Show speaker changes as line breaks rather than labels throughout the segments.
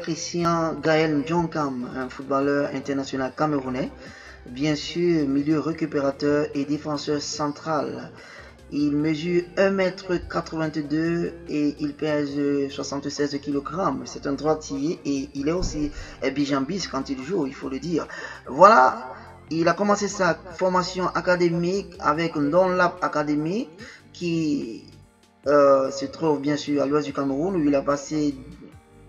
Christian Gaël Ndjonkam, un footballeur international camerounais. Bien sûr, milieu récupérateur et défenseur central. Il mesure 1,82 m et il pèse 76 kg. C'est un droitier et il est aussi bijambiste quand il joue, il faut le dire. Voilà, il a commencé sa formation académique avec Ndonlap Academy qui se trouve bien sûr à l'ouest du Cameroun où il a passé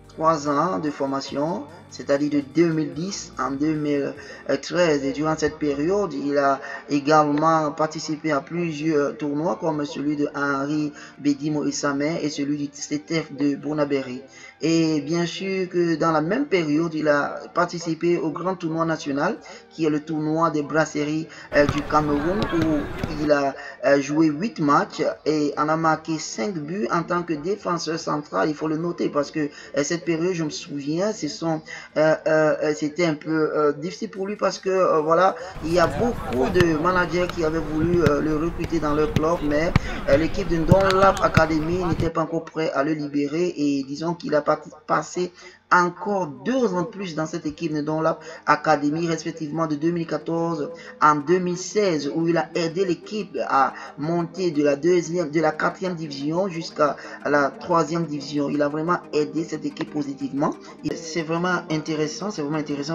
3 ans de formation, c'est-à-dire de 2010 en 2013. Et durant cette période, il a également participé à plusieurs tournois comme celui de Henri Bedimo Issamé et celui du CTF de Bonabéry. Et bien sûr que dans la même période, il a participé au grand tournoi national qui est le tournoi des brasseries du Cameroun où il a joué 8 matchs et en a marqué 5 buts en tant que défenseur central. Il faut le noter parce que cette période, je me souviens, c'était un peu difficile pour lui parce que voilà, il y a beaucoup de managers qui avaient voulu le recruter dans leur club, mais l'équipe de Ndonlap Academy n'était pas encore prêt à le libérer et disons qu'il a passé encore 2 ans de plus dans cette équipe de Ndonlap Academy, respectivement de 2014 en 2016, où il a aidé l'équipe à monter de la 4e division jusqu'à la 3e division. Il a vraiment aidé cette équipe positivement. C'est vraiment intéressant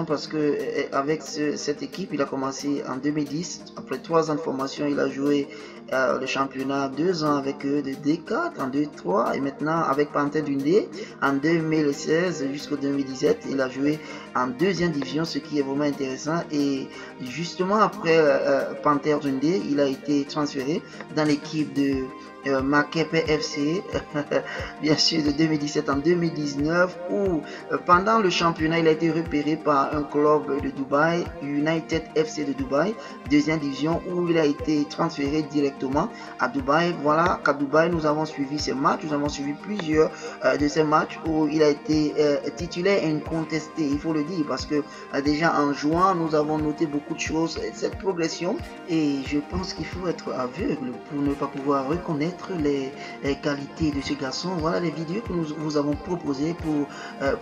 parce que avec cette équipe, il a commencé en 2010. Après 3 ans de formation, il a joué le championnat 2 ans avec eux de D4 en 2003 et maintenant avec Panthère Dundee en 2016 jusqu'au 2017. Il a joué en 2e division, ce qui est vraiment intéressant. Et justement après Panthère Dundee, il a été transféré dans l'équipe de Makepe FC, bien sûr de 2017 en 2019, où pendant le championnat, il a été repéré par un club de Dubaï, United FC de Dubaï, 2e division, où il a été transféré directement à Dubaï. Voilà qu'à Dubaï, nous avons suivi ces matchs, nous avons suivi plusieurs de ces matchs où il a été titulaire incontesté, il faut le dire, parce que déjà en juin, nous avons noté beaucoup de choses, cette progression, et je pense qu'il faut être aveugle pour ne pas pouvoir reconnaître les qualités de ce garçon. Voilà les vidéos que nous vous avons proposées pour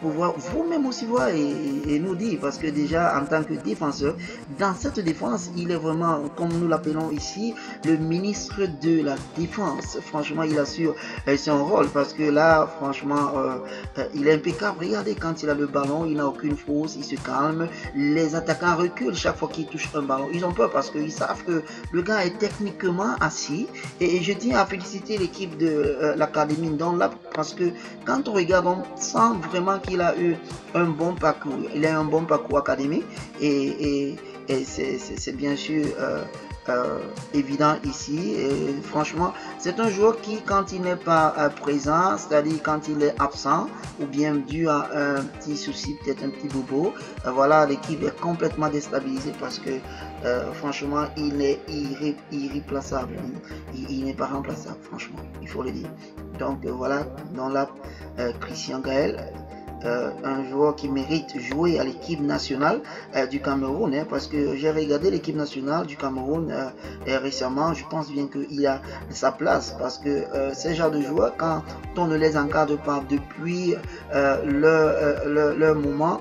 pouvoir vous-même aussi voir et nous dire, parce que déjà en tant que défenseur, dans cette défense, il est vraiment, comme nous l'appelons ici, le ministre de la défense. Franchement, il assure son rôle parce que là, franchement, il est impeccable. Regardez, quand il a le ballon, il n'a aucune fausse, il se calme. Les attaquants reculent chaque fois qu'il touche un ballon. Ils ont peur parce qu'ils savent que le gars est techniquement assis. Et je tiens à féliciter l'équipe de l'académie Ndonlap parce que quand on regarde, on sent vraiment qu'il a eu un bon parcours. Il a un bon parcours académique et c'est bien sûr évident ici. Et franchement, c'est un joueur qui, quand il n'est pas présent, c'est-à-dire quand il est absent ou bien dû à un petit souci, peut-être un petit bobo, voilà, l'équipe est complètement déstabilisée parce que franchement, il est irréplaçable. Il n'est pas remplaçable, franchement, il faut le dire. Donc voilà, dans la Christian Gaël, un joueur qui mérite jouer à l'équipe nationale du Cameroun, parce que j'ai regardé l'équipe nationale du Cameroun récemment. Je pense bien qu'il a sa place parce que ces genres de joueurs, quand on ne les encadre pas depuis leur moment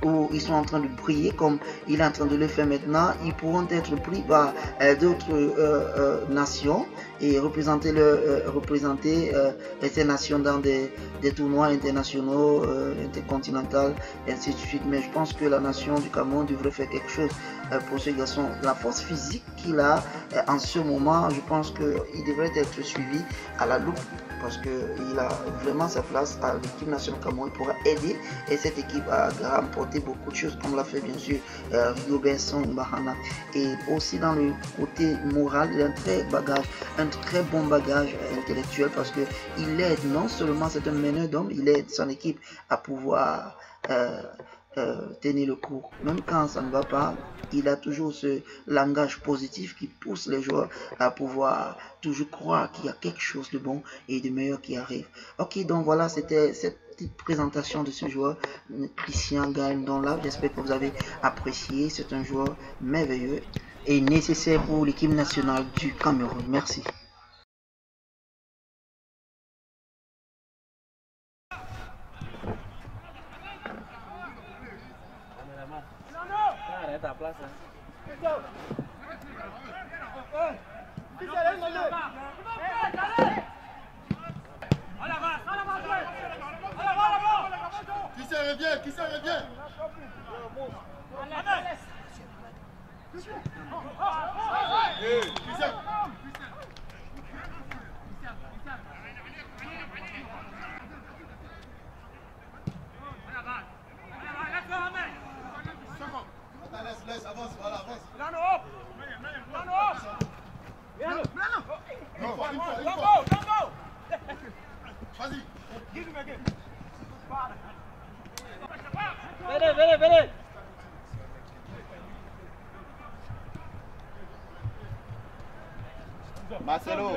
où ils sont en train de briller comme il est en train de le faire maintenant, ils pourront être pris par d'autres nations et représenter ces nations dans des tournois internationaux, intercontinentaux, et ainsi de suite. Mais je pense que la nation du Cameroun devrait faire quelque chose pour ce garçon. La force physique qu'il a en ce moment, je pense qu'il devrait être suivi à la loupe parce qu'il a vraiment sa place à l'équipe nationale Cameroun. Il pourra aider et cette équipe à remporter beaucoup de choses comme l'a fait bien sûr Rio Besson Bahana. Et aussi dans le côté moral, il a un très bon bagage intellectuel parce que il aide, non seulement c'est un meneur d'hommes, il aide son équipe à pouvoir tenir le coup. Même quand ça ne va pas, il a toujours ce langage positif qui pousse les joueurs à pouvoir toujours croire qu'il y a quelque chose de bon et de meilleur qui arrive. Ok, donc voilà, c'était cette petite présentation de ce joueur, Christian Gaël Ndonlap. J'espère que vous avez apprécié. C'est un joueur merveilleux et nécessaire pour l'équipe nationale du Cameroun. Merci.
ta place. Hein.
Qui ça revient? Qui ça revient? Qui ça? Laisse, avance, voilà, avance. Non, une fois. Vas-y.
Venez.
Marcelo.